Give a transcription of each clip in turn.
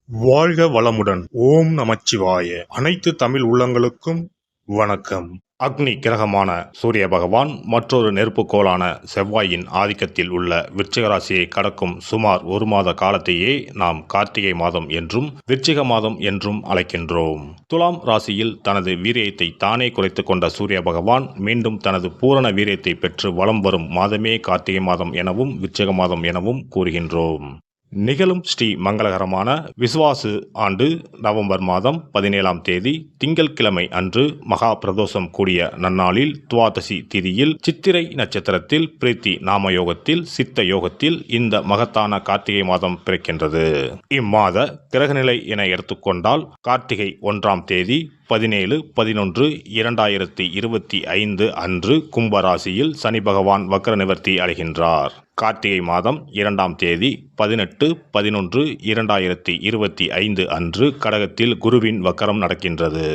வாழ்க வளமுடன். ஓம் நமச்சிவாய. அனைத்து தமிழ் உள்ளங்களுக்கும் வணக்கம். அக்னி கிரகமான சூரிய பகவான் மற்றொரு நெருப்புக்கோளான செவ்வாயின் ஆதிக்கத்தில் உள்ள விருச்சிக ராசியை கடக்கும் சுமார் ஒரு மாத காலத்தையே நாம் கார்த்திகை மாதம் என்றும் விருச்சிக மாதம் என்றும் அழைக்கின்றோம். துலாம் ராசியில் தனது வீரியத்தை தானே குறைத்துக் கொண்ட சூரிய பகவான் மீண்டும் தனது பூரண வீரியத்தை பெற்று வலம் வரும் மாதமே கார்த்திகை மாதம் எனவும் விருச்சிக மாதம் எனவும் கூறுகின்றோம். நிகழும் ஸ்ரீ மங்களகரமான விசுவாசு ஆண்டு நவம்பர் மாதம் 17ஆம் தேதி திங்கட்கிழமை அன்று மகா பிரதோஷம் கூடிய நன்னாளில் துவாதசி திதியில் சித்திரை நட்சத்திரத்தில் பிரீத்தி நாம யோகத்தில் சித்த யோகத்தில் இந்த மகத்தான கார்த்திகை மாதம் பிறக்கின்றது. இம்மாத கிரகநிலை என எடுத்துக்கொண்டால் கார்த்திகை 1ஆம் தேதி 17/11/2025 அன்று கும்பராசியில் சனி பகவான் வக்ர நிவர்த்தி அடைகின்றார். கார்த்திகை மாதம் 2ஆம் தேதி 18/11/2025 அன்று கடகத்தில் குருவின் வக்கரம் நடக்கின்றது.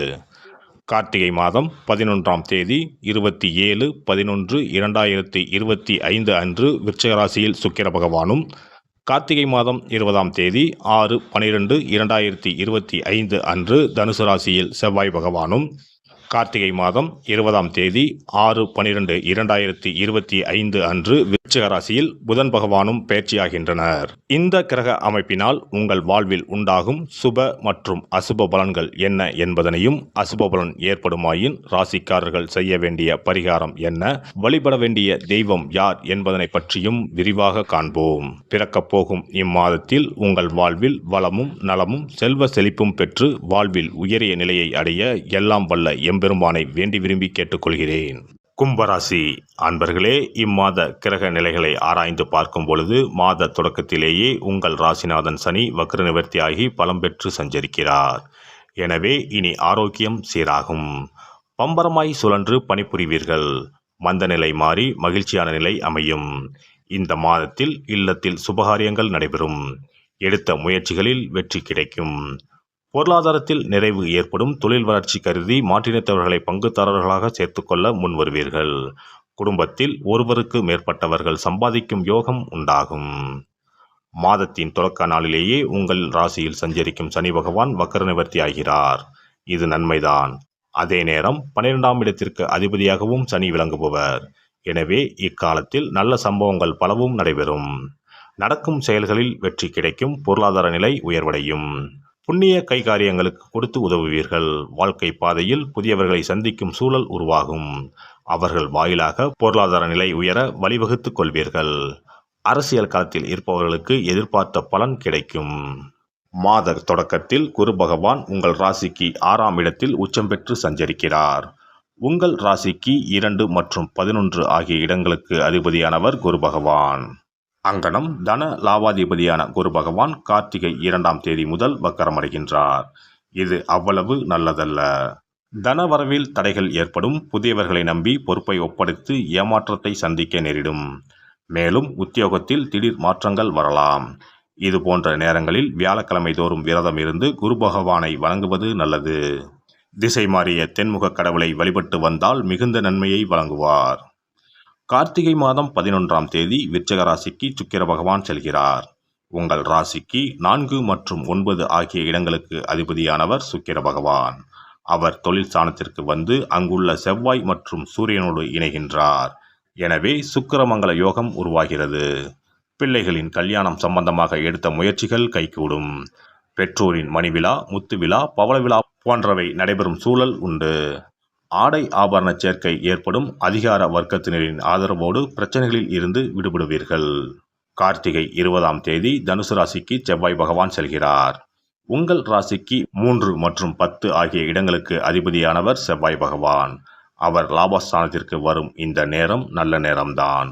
கார்த்திகை மாதம் 11ஆம் தேதி 27/11/2025 அன்று விருச்சிக ராசியில் சுக்கிர பகவானும், கார்த்திகை மாதம் 20ஆம் தேதி 6/12/2025 அன்று தனுசு ராசியில் செவ்வாய் பகவானும், கார்த்திகை மாதம் 20ஆம் தேதி 6/12/2025 அன்று விருச்சிக ராசியில் புதன் பகவானும் பயிற்சியாகின்றனர். இந்த கிரக அமைப்பினால் உங்கள் வாழ்வில் உண்டாகும் சுப மற்றும் அசுப பலன்கள் என்ன என்பதனையும், அசுப பலன் ஏற்படுமாயின் ராசிக்காரர்கள் செய்ய வேண்டிய பரிகாரம் என்ன, வழிபட வேண்டிய தெய்வம் யார் என்பதனை பற்றியும் விரிவாக காண்போம். பிறக்கப் போகும் இம்மாதத்தில் உங்கள் வாழ்வில் வளமும் நலமும் செல்வ செழிப்பும் பெற்று வாழ்வில் உயரிய நிலையை அடைய எல்லாம் வல்ல பெருமானை வேண்டி விரும்பி கேட்டுக்கொள்கிறேன். கும்பராசி அன்பர்களே, இம்மாத கிரக நிலைகளை ஆராய்ந்து பார்க்கும் பொழுது மாத தொடக்கத்திலேயே உங்கள் ராசிநாதன் சனி வக்ர நிவர்த்தியாகி பலம் பெற்று சஞ்சரிக்கிறார். எனவே இனி ஆரோக்கியம் சீராகும். பம்பரமாய் சுழன்று பணிபுரிவீர்கள். மந்த நிலை மாறி மகிழ்ச்சியான நிலை அமையும். இந்த மாதத்தில் இல்லத்தில் சுபகாரியங்கள் நடைபெறும். எடுத்த முயற்சிகளில் வெற்றி கிடைக்கும். பொருளாதாரத்தில் நிறைவு ஏற்படும். தொழில் வளர்ச்சி கருதி மாற்றினத்தவர்களை பங்குதாரர்களாக சேர்த்துக்கொள்ள முன் வருவீர்கள். குடும்பத்தில் ஒருவருக்கு மேற்பட்டவர்கள் சம்பாதிக்கும் யோகம் உண்டாகும். மாதத்தின் தொடக்க நாளிலேயே உங்கள் ராசியில் சஞ்சரிக்கும் சனி பகவான் வக்ர நிவர்த்தி ஆகிறார். இது நன்மைதான். அதே நேரம் 12ஆம் இடத்திற்கு அதிபதியாகவும் சனி விளங்குபவர். எனவே இக்காலத்தில் நல்ல சம்பவங்கள் பலவும் நடைபெறும். நடக்கும் செயல்களில் வெற்றி கிடைக்கும். பொருளாதார நிலை உயர்வடையும். புண்ணிய கைகாரியங்களுக்கு கொடுத்து உதவுவீர்கள். வாழ்க்கை பாதையில் புதியவர்களை சந்திக்கும் சூழல் உருவாகும். அவர்கள் வாயிலாக பொருளாதார நிலை உயர வழிவகுத்துக் கொள்வீர்கள். அரசியல் களத்தில் இருப்பவர்களுக்கு எதிர்பார்த்த பலன் கிடைக்கும். மாத தொடக்கத்தில் குரு பகவான் உங்கள் ராசிக்கு 6ஆம் இடத்தில் உச்சம் பெற்று சஞ்சரிக்கிறார். உங்கள் ராசிக்கு 2 மற்றும் 11 ஆகிய இடங்களுக்கு அதிபதியானவர் குரு பகவான். அங்கனம் தன லாபாதிபதியான குரு பகவான் கார்த்திகை 2ஆம் தேதி முதல் வக்கரமடைகின்றார். இது அவ்வளவு நல்லதல்ல. தன வரவில் தடைகள் ஏற்படும். புதியவர்களை நம்பி பொறுப்பை ஒப்படைத்து ஏமாற்றத்தை சந்திக்க நேரிடும். மேலும் உத்தியோகத்தில் திடீர் மாற்றங்கள் வரலாம். இது போன்ற நேரங்களில் வியாழக்கிழமை தோறும் விரதம் இருந்து குரு பகவானை வணங்குவது நல்லது. திசை மாறிய தென்முக கடவுளை வழிபட்டு வந்தால் மிகுந்த நன்மையை வழங்குவார். கார்த்திகை மாதம் 11ஆம் தேதி விருச்சிக ராசிக்கு சுக்கிர பகவான் செல்கிறார். உங்கள் ராசிக்கு 4 மற்றும் 9 ஆகிய இடங்களுக்கு அதிபதியானவர் சுக்கிர பகவான். அவர் தொழில் ஸ்தானத்திற்கு வந்து அங்குள்ள செவ்வாய் மற்றும் சூரியனோடு இணைகின்றார். எனவே சுக்கிரமங்கல யோகம் உருவாகிறது. பிள்ளைகளின் கல்யாணம் சம்பந்தமாக எடுத்த முயற்சிகள் கைகூடும். பெற்றோரின் மணிவிழா, முத்துவிழா, பவளவிழா போன்றவை நடைபெறும் சூழல் உண்டு. ஆடை ஆபரண சேர்க்கை ஏற்படும். அதிகார வர்க்கத்தினரின் ஆதரவோடு பிரச்சனைகளில் இருந்து விடுபடுவீர்கள். கார்த்திகை 20ஆம் தேதி தனுசு ராசிக்கு செவ்வாய் பகவான் செல்கிறார். உங்கள் ராசிக்கு 3 மற்றும் 10 ஆகிய இடங்களுக்கு அதிபதியானவர் செவ்வாய் பகவான். அவர் லாபஸ்தானத்திற்கு வரும் இந்த நேரம் நல்ல நேரம்தான்.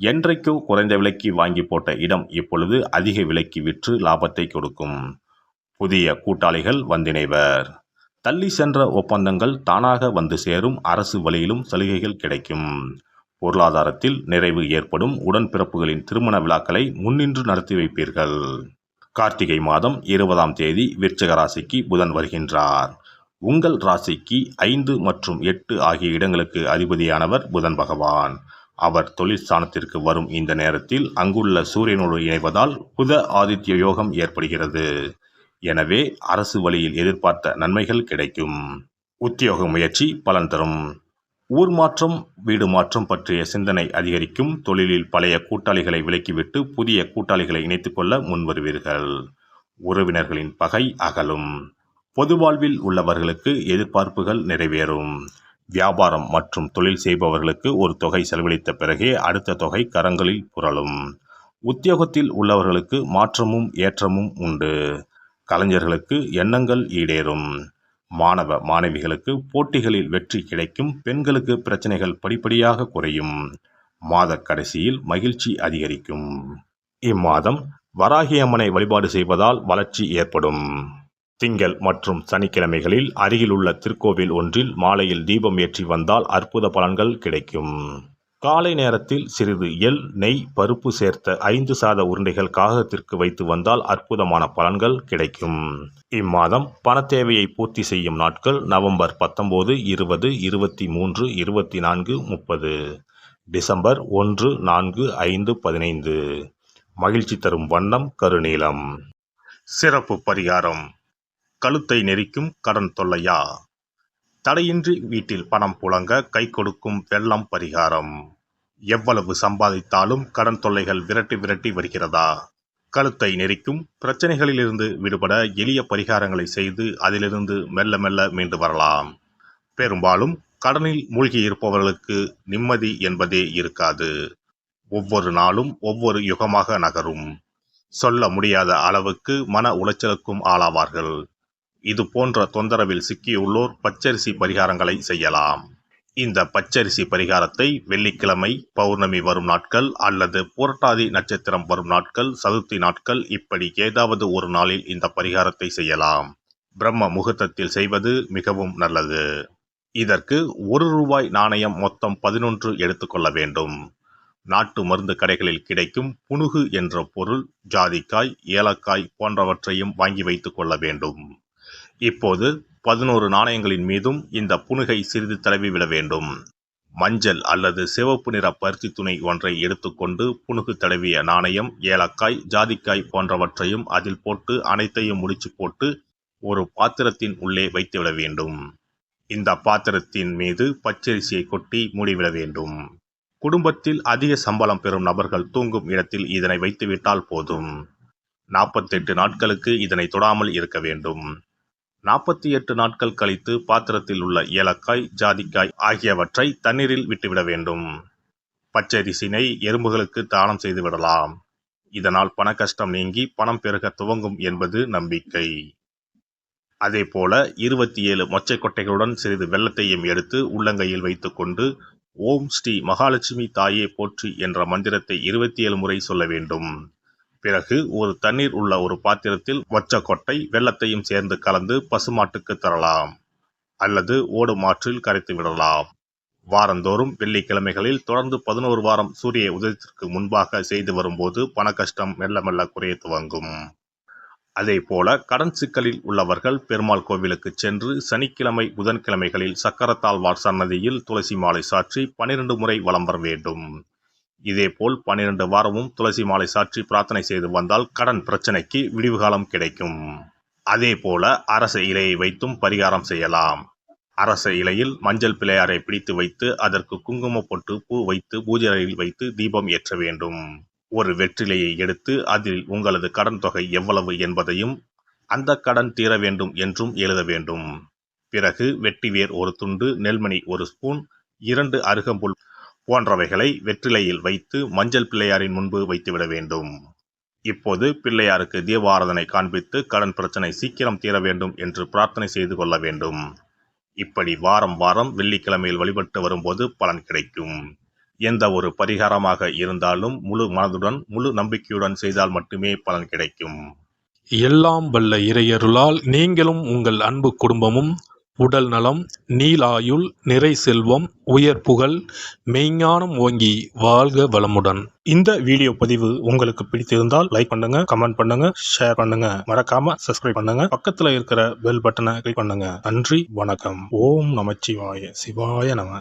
என்றைக்கோ குறைந்த விலைக்கு வாங்கி போட்ட இடம் இப்பொழுது அதிக விலைக்கு விற்று லாபத்தை கொடுக்கும். புதிய கூட்டாளிகள் வந்திணைவர். தள்ளி சென்ற ஒப்பந்தங்கள் தானாக வந்து சேரும். அரசு வழியிலும் சலுகைகள் கிடைக்கும். பொருளாதாரத்தில் நிறைவு ஏற்படும். உடன்பிறப்புகளின் திருமண விழாக்களை முன்னின்று நடத்தி வைப்பீர்கள். கார்த்திகை மாதம் 20ஆம் தேதி விருச்சிக ராசிக்கு புதன் வருகின்றார். உங்கள் ராசிக்கு 5 மற்றும் 8 ஆகிய இடங்களுக்கு அதிபதியானவர் புதன் பகவான். அவர் தொழில் ஸ்தானத்திற்கு வரும் இந்த நேரத்தில் அங்குள்ள சூரியனோடு இணைவதால் புத ஆதித்ய யோகம் ஏற்படுகிறது. எனவே அரசு வழியில் எதிர்பார்த்த நன்மைகள் கிடைக்கும். உத்தியோக முயற்சி பலன் தரும். ஊர் மாற்றம், வீடு மாற்றம் பற்றிய சிந்தனை அதிகரிக்கும். தொழிலில் பழைய கூட்டாளிகளை விலக்கிவிட்டு புதிய கூட்டாளிகளை இணைத்துக் கொள்ள முன்வருவீர்கள். உறவினர்களின் பகை அகலும். பொது வாழ்வில் உள்ளவர்களுக்கு எதிர்பார்ப்புகள் நிறைவேறும். வியாபாரம் மற்றும் தொழில் செய்பவர்களுக்கு ஒரு தொகை செலவழித்த பிறகே அடுத்த தொகை கரங்களில் புரளும். உத்தியோகத்தில் உள்ளவர்களுக்கு மாற்றமும் ஏற்றமும் உண்டு. கலைஞர்களுக்கு எண்ணங்கள் ஈடேறும். மாணவ மாணவிகளுக்கு போட்டிகளில் வெற்றி கிடைக்கும். பெண்களுக்கு பிரச்சனைகள் படிப்படியாக குறையும். மாத கடைசியில் மகிழ்ச்சி அதிகரிக்கும். இம்மாதம் வராகி அம்மனை வழிபாடு செய்வதால் வளர்ச்சி ஏற்படும். திங்கள் மற்றும் சனிக்கிழமைகளில் அருகிலுள்ள திருக்கோவில் ஒன்றில் மாலையில் தீபம் ஏற்றி வந்தால் அற்புத பலன்கள் கிடைக்கும். காலை நேரத்தில் சிறிது எள், நெய், பருப்பு சேர்த்த 5 சாத உருண்டைகள் காகத்திற்கு வைத்து வந்தால் அற்புதமான பலன்கள் கிடைக்கும். இம்மாதம் பணத்தேவையை பூர்த்தி செய்யும் நாட்கள் நவம்பர் 19, 20, 23, 24, 30. டிசம்பர் 1, 4, 5, 15. மகிழ்ச்சி தரும் வண்ணம் கருநீலம். சிறப்பு பரிகாரம். கழுத்தை நெரிக்கும் கடன் தொல்லையா? தடையின்றி வீட்டில் பணம் புழங்க கை கொடுக்கும் வெள்ளம் பரிகாரம். எவ்வளவு சம்பாதித்தாலும் கடன் தொல்லைகள் விரட்டி வருகிறதா? கழுத்தை நெரிக்கும் பிரச்சனைகளிலிருந்து விடுபட எளிய பரிகாரங்களை செய்து அதிலிருந்து மெல்ல மெல்ல மீண்டு வரலாம். பெரும்பாலும் கடனில் மூழ்கி இருப்பவர்களுக்கு நிம்மதி என்பதே இருக்காது. ஒவ்வொரு நாளும் ஒவ்வொரு யுகமாக நகரும். சொல்ல முடியாத அளவுக்கு மன உளைச்சலுக்கும் ஆளாவார்கள். இது போன்ற தொந்தரவில் சிக்கியுள்ளோர் பச்சரிசி பரிகாரங்களை செய்யலாம். இந்த பச்சரிசி பரிகாரத்தை வெள்ளிக்கிழமை, பௌர்ணமி வரும் நாட்கள் அல்லது புரட்டாதி நட்சத்திரம் வரும் நாட்கள், சதுர்த்தி நாட்கள் இப்படி ஏதாவது ஒரு நாளில் இந்த பரிகாரத்தை செய்யலாம். பிரம்ம முகூர்த்தத்தில் செய்வது மிகவும் நல்லது. இதற்கு ₹1 நாணயம் மொத்தம் 11 எடுத்துக்கொள்ள வேண்டும். நாட்டு மருந்து கடைகளில் கிடைக்கும் புனுகு என்ற பொருள், ஜாதிக்காய், ஏலக்காய் போன்றவற்றையும் வாங்கி வைத்துக் கொள்ள வேண்டும். இப்போது 11 நாணயங்களின் மீதும் இந்த புனுகை சிறிது தடவி விட வேண்டும். மஞ்சள் அல்லது சிவப்பு நிற பருத்தி துணி ஒன்றை எடுத்துக்கொண்டு புனுகு தடவிய நாணயம், ஏலக்காய், ஜாதிக்காய் போன்றவற்றையும் அதில் போட்டு அனைத்தையும் முடிச்சு போட்டு ஒரு பாத்திரத்தின் உள்ளே வைத்துவிட வேண்டும். இந்த பாத்திரத்தின் மீது பச்சரிசியை கொட்டி மூடிவிட வேண்டும். குடும்பத்தில் அதிக சம்பளம் பெறும் நபர்கள் தூங்கும் இடத்தில் இதனை வைத்துவிட்டால் போதும். 48 நாட்களுக்கு இதனை தொடாமல் இருக்க வேண்டும். 48 நாட்கள் கழித்து பாத்திரத்தில் உள்ள ஏலக்காய், ஜாதிக்காய் ஆகியவற்றை தண்ணீரில் விட்டுவிட வேண்டும். பச்சரிசினை எறும்புகளுக்கு தானம் செய்து விடலாம். இதனால் பண கஷ்டம் நீங்கி பணம் பெருக துவங்கும் என்பது நம்பிக்கை. அதேபோல 27 மொச்சை கொட்டைகளுடன் சிறிது வெல்லத்தையும் எடுத்து உள்ளங்கையில் வைத்துக்கொண்டு ஓம் ஸ்ரீ மகாலட்சுமி தாயே போற்றி என்ற மந்திரத்தை 27 முறை சொல்ல வேண்டும். பிறகு ஒரு தண்ணீர் உள்ள ஒரு பாத்திரத்தில் மொச்சக்கொட்டை வெல்லத்தையும் சேர்ந்து கலந்து பசுமாட்டுக்கு தரலாம் அல்லது ஓடும் ஆற்றில் கரைத்து விடலாம். வாரந்தோறும் வெள்ளிக்கிழமைகளில் தொடர்ந்து 11 வாரம் சூரிய உதயத்திற்கு முன்பாக செய்து வரும்போது பண கஷ்டம் மெல்ல மெல்ல குறைய துவங்கும். அதே போல கடன் சிக்கலில் உள்ளவர்கள் பெருமாள் கோவிலுக்கு சென்று சனிக்கிழமை, புதன்கிழமைகளில் சக்கரத்தாழ்வார் சன்னதியில் துளசி மாலை சாற்றி 12 முறை வலம் வர வேண்டும். இதேபோல் 12 வாரமும் துளசி மாலை சாற்றி பிரார்த்தனை செய்து வந்தால் கடன் பிரச்சனைக்கு விடிவு காலம் கிடைக்கும். அதே போல அரச இலையை வைத்தும் பரிகாரம் செய்யலாம். அரச இலையில் மஞ்சள் பிள்ளையாரை பிடித்து வைத்து அதற்கு குங்கும பொட்டு, பூ வைத்து பூஜை அறையில் வைத்து தீபம் ஏற்ற வேண்டும். ஒரு வெற்றிலையை எடுத்து அதில் உங்களது கடன் தொகை எவ்வளவு என்பதையும் அந்த கடன் தீர வேண்டும் என்றும் எழுத வேண்டும். பிறகு வெட்டிவேர் ஒரு துண்டு, நெல்மணி ஒரு ஸ்பூன், 2 அருகம்புல் போன்றவைகளை வெற்றிலையில் வைத்து மஞ்சள் பிள்ளையாரின் முன்பு வைத்துவிட வேண்டும். இப்போது பிள்ளையாருக்கு தீபாராதனை காண்பித்து கடன் பிரச்சனை சீக்கிரம் தீர வேண்டும் என்று பிரார்த்தனை செய்து கொள்ள வேண்டும். இப்படி வாரம் வாரம் வெள்ளிக்கிழமையில் வழிபட்டு வரும்போது பலன் கிடைக்கும். எந்த ஒரு பரிகாரமாக இருந்தாலும் முழு மனதுடன், முழு நம்பிக்கையுடன் செய்தால் மட்டுமே பலன் கிடைக்கும். எல்லாம் வல்ல இறையருளால் நீங்களும் உங்கள் அன்பு குடும்பமும் உடல் நலம், நீலாயுள், நிறை செல்வம், உயர் புகழ், மெய்ஞானம் ஓங்கி வாழ்க வளமுடன். இந்த வீடியோ பதிவு உங்களுக்கு பிடித்திருந்தால் லைக் பண்ணுங்க, கமெண்ட் பண்ணுங்க, ஷேர் பண்ணுங்க. மறக்காம சப்ஸ்கிரைப் பண்ணுங்க. பக்கத்துல இருக்கிற பெல் பட்டனை கிளிக் பண்ணுங்க. நன்றி, வணக்கம். ஓம் நமச்சிவாய. சிவாய நம.